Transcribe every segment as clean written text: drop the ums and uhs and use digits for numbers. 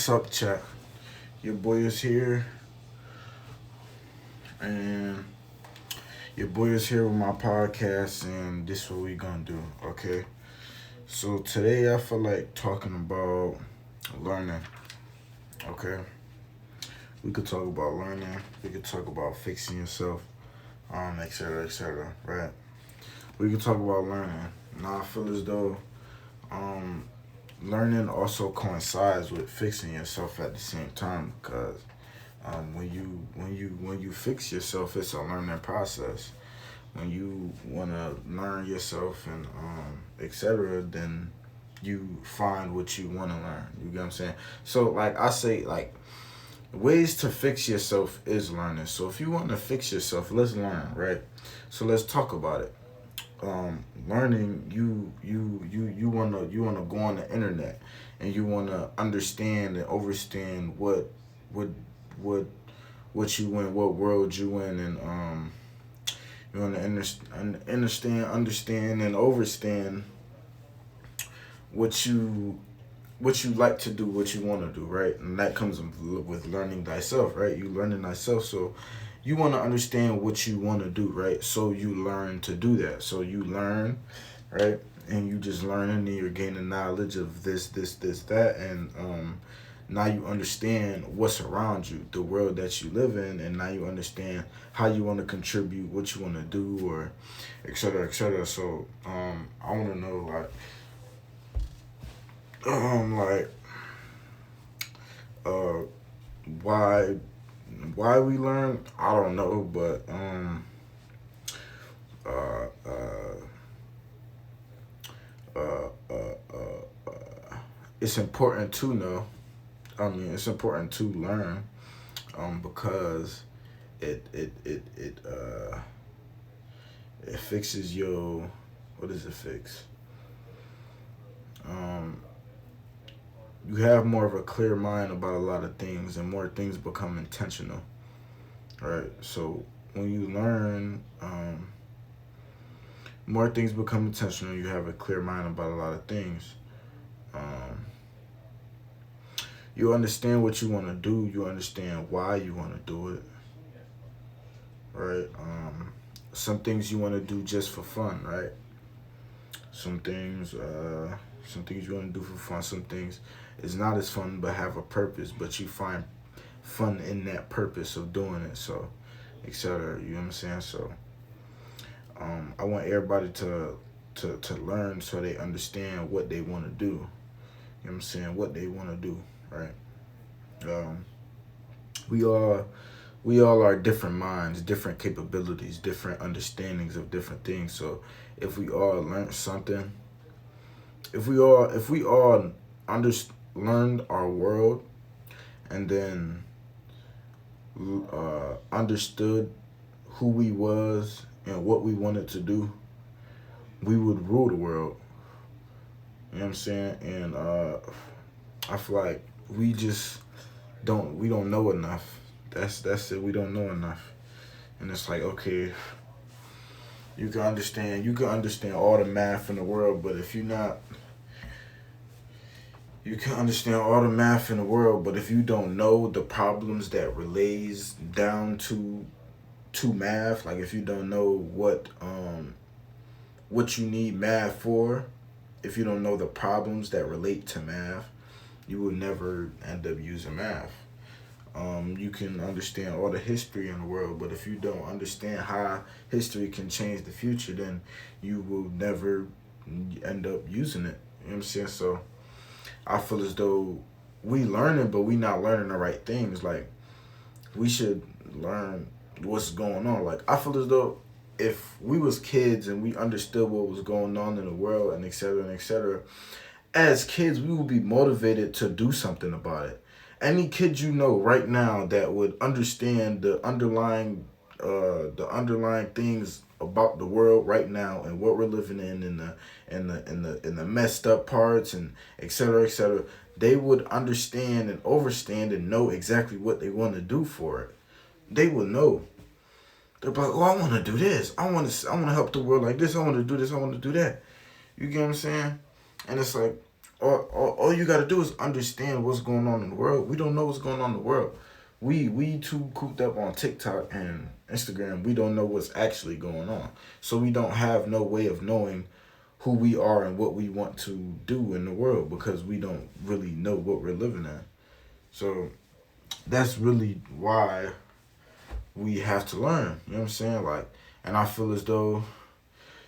What's up, chat? Your boy is here, and your boy is here with my podcast, and this is what we gonna do, okay? So today I feel like talking about learning, okay? We could talk about learning, we could talk about fixing yourself, etc., right? We could talk about learning. Now I feel as though, um, learning also coincides with fixing yourself at the same time because when you fix yourself, it's a learning process. When you wanna learn yourself and etc., then you find what you wanna learn. You get what I'm saying? So like I say, like ways to fix yourself is learning. So if you want to fix yourself, let's learn, right? So let's talk about it. Learning, you wanna go on the internet and you wanna understand and overstand what what what you in, what world you in, and you want to understand, and overstand what you like to do, what you want to do, right? And that comes with learning thyself, right? You learning thyself, so you want to understand what you want to do, right? So you learn to do that. So you learn, right? And you just learning, and you're gaining knowledge of this, that, and now you understand what's around you, the world that you live in, and now you understand how you want to contribute, what you want to do, or etc., etc. So I want to know, like uh why we learn. I don't know, but uh uh uh uh, it's important to know. I mean, it's important to learn, because it fixes your, what does it fix? Um, you have more of a clear mind about a lot of things, and more things become intentional, right? So when you learn, more things become intentional. You have a clear mind about a lot of things. Um, you understand what you want to do. You understand why you want to do it, right? Some things you want to do just for fun, right? Some things, some things you want to do for fun. Some things is not as fun but have a purpose, but you find fun in that purpose of doing it. So, etc. You know what I'm saying? So, I want everybody to learn so they understand what they want to do. You know what I'm saying? What they want to do, right? Um, we all we all are different minds, different capabilities, different understandings of different things. So if we all learn something, if we all under, learned our world, and then understood who we was and what we wanted to do, we would rule the world. You know what I'm saying? And I feel like we don't know enough. That's it. We don't know enough. And it's like, okay, you can understand all the math in the world, but if you're not, you can understand all the math in the world, but if you don't know the problems that relays down to math, like if you don't know what you need math for, if you don't know the problems that relate to math, you will never end up using math. You can understand all the history in the world, but if you don't understand how history can change the future, then you will never end up using it. You know what I'm saying? So I feel as though we learning, but we not learning the right things. Like we should learn what's going on. Like I feel as though if we was kids and we understood what was going on in the world, and etc., and etc., as kids, we will be motivated to do something about it. Any kid you know right now that would understand the underlying things about the world right now and what we're living in the messed up parts, and etc., they would understand and overstand and know exactly what they want to do for it. They will know. They're like, oh, I want to do this. I want to help the world like this. I want to do this. I want to do that. You get what I'm saying? And it's like, all you gotta do is understand what's going on in the world. We don't know what's going on in the world. We too cooped up on TikTok and Instagram. We don't know what's actually going on. So we don't have no way of knowing who we are and what we want to do in the world because we don't really know what we're living in. So that's really why we have to learn. You know what I'm saying? Like, and I feel as though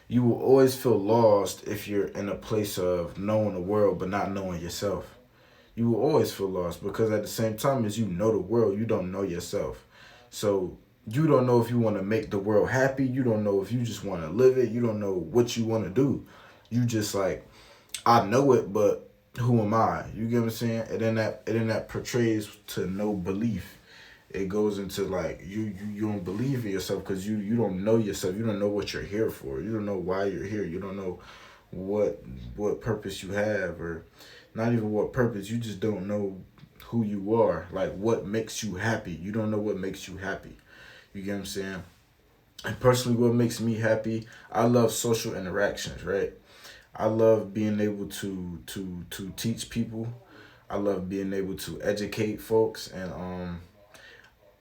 you will always feel lost if you're in a place of knowing the world but not knowing yourself. You will always feel lost because at the same time as you know the world, you don't know yourself. So you don't know if you want to make the world happy. You don't know if you just want to live it. You don't know what you want to do. You just like, I know it, but who am I? You get what I'm saying? And then that portrays to no belief. It goes into like you don't believe in yourself because you don't know yourself. You don't know what you're here for. You don't know why you're here. You don't know what purpose you have, or not even what purpose. You just don't know who you are. Like what makes you happy. You don't know what makes you happy. You get what I'm saying? And personally, what makes me happy, I love social interactions, right? I love being able to teach people. I love being able to educate folks and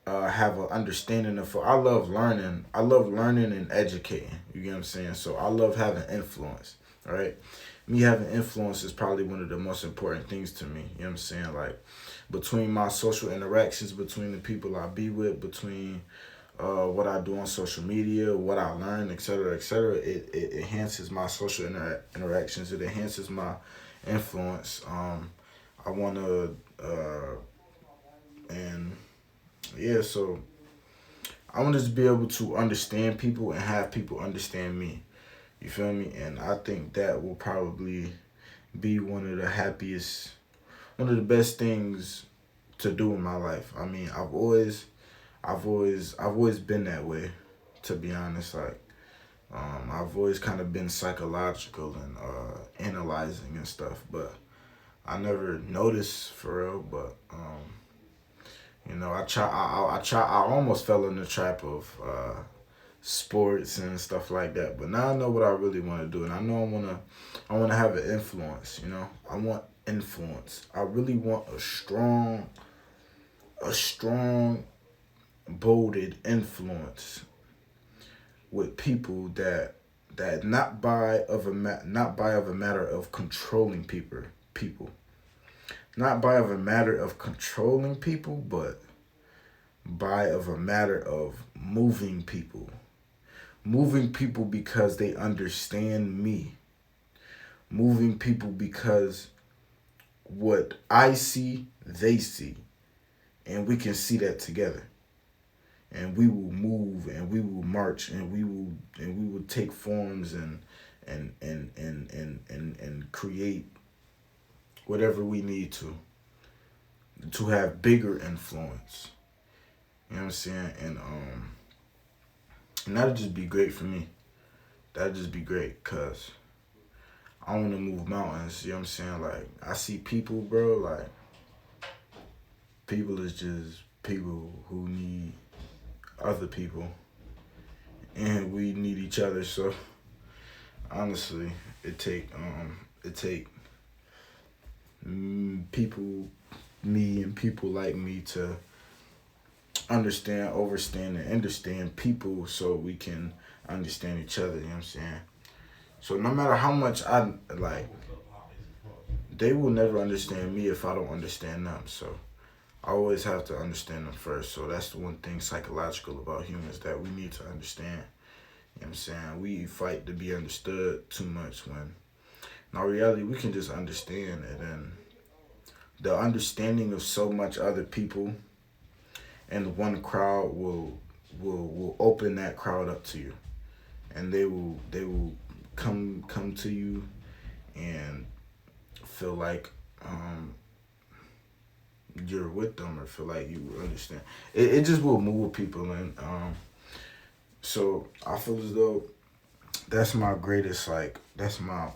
have an understanding of. I love learning. I love learning and educating. You get what I'm saying? So I love having influence. Right? Me having influence is probably one of the most important things to me. You know what I'm saying? Like between my social interactions, between the people I be with, between what I do on social media, what I learn, etc., it enhances my social interactions. It enhances my influence. I want to, and yeah, so I want to just be able to understand people and have people understand me. You feel me? And I think that will probably be one of the happiest, one of the best things to do in my life. I mean, I've always been that way, to be honest. Like, I've always kind of been psychological and analyzing and stuff, but I never noticed for real. But I almost fell in the trap of sports and stuff like that. But now I know what I really want to do, and I know I wanna have an influence. You know, I want influence. I really want a strong, bolded influence with people that not by of a matter of controlling people, not by of a matter of controlling people, but by of a matter of moving people because they understand me, moving people because what I see they see, and we can see that together, and we will move and we will march and we will take forms and create whatever we need to have bigger influence. You know what I'm saying? And that'd just be great for me. That'd just be great because I want to move mountains. You know what I'm saying? Like, I see people, bro, like, people is just people who need other people. And we need each other. So, honestly, it take people, me and people like me to understand, overstand, and understand people so we can understand each other. You know what I'm saying? So no matter how much I like, they will never understand me if I don't understand them. So I always have to understand them first. So that's the one thing psychological about humans that we need to understand. You know what I'm saying? We fight to be understood too much when in our reality we can just understand it, and the understanding of so much other people and one crowd will open that crowd up to you, and they will come to you and feel like you're with them, or feel like you understand. It just will move people, and so I feel as though that's my greatest, like, that's my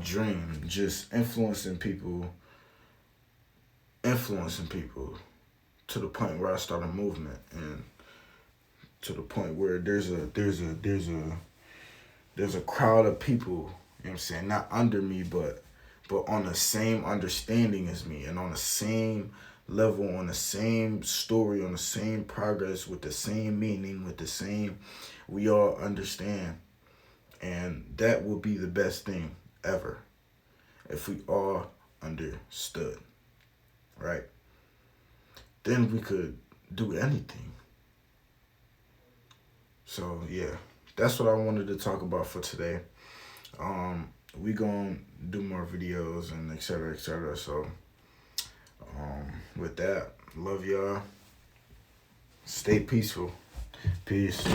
dream, just influencing people to the point where I start a movement, and to the point where there's a crowd of people what I'm saying? Not under me, but on the same understanding as me, and on the same level, on the same story, on the same progress, with the same meaning, with the same, we all understand. And that will be the best thing ever if we all understood, right? Then we could do anything. So yeah, that's what I wanted to talk about for today. We gonna do more videos and etc. etc. So with that, love y'all. Stay peaceful. Peace.